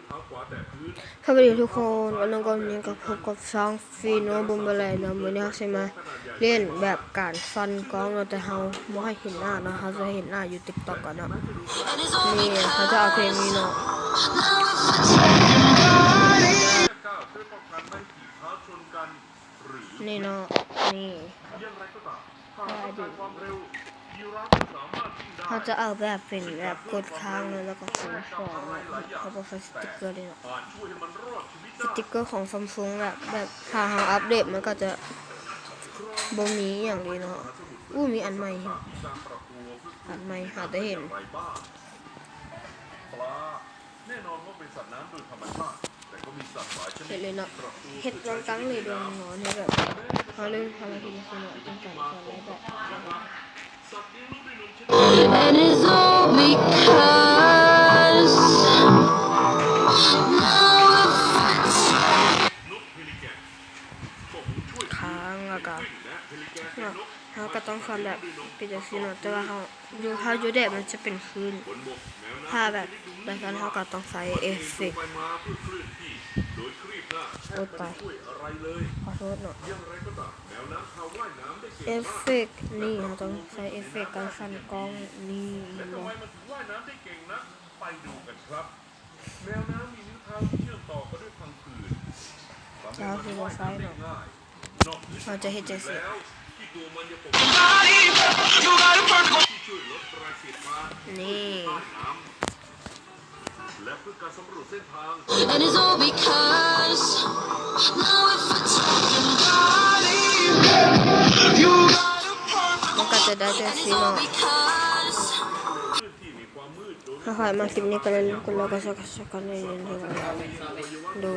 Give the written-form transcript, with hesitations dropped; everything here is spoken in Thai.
สวัสดีทุกคนวันนี้ก็มีกับพบกับช่องฟีโนบุมเบลเลยนะวันนี้เขาจะมาเล่นแบบการฟันกล้องเราแต่เขาไม่ให้เห็นหน้านะเขาจะเห็นหน้าอยู่ติ๊กต็อกกันนะนี่เขาจะเอาเพลงนี้เนาะนี่เนาะนี่เขาจะเอาแบบเป็นแบบกดค้างแล้วก็คูณสองเขาบอกสติ๊กเกอร์เลยเนาะสติ๊กเกอร์ของซัมซุงแบบถ้าเขาอัปเดตมันก็จะบ่มีอย่างนี้เนาะมีอันใหม่อันใหม่หาได้เห็นเห็นเลยเนาะเห็ดรองตั้งเลยดวงนอนให้แบบเขาเลยทำอะไรที่นี่คือเนาะต้องการอะไรแบบ And it's all becauseค้างแล้วก็เขาก็ต้องฟันแบบเป็นจังซี่เนาะแต่ว่าเขาอยู่แดดมันจะเป็นคืนถ้าแบบนั้นเขาก็ต้องใส่เอฟเฟกต์โอ้ตายขอโทษเนาะเอฟเฟกต์นี่เราต้องใช้เอฟเฟกต์การฟันกล้องนี่เนาะเราคือว่าไฟเนาะเราจะเห็นจังซี่นี่ and it's all because now if I take your body you got a perfect มันก็จะได้จังซี่เนาะ because ถ้าใครมาคลิปนี้ก็เลยกดไลค์กดแชร์กันเลยดู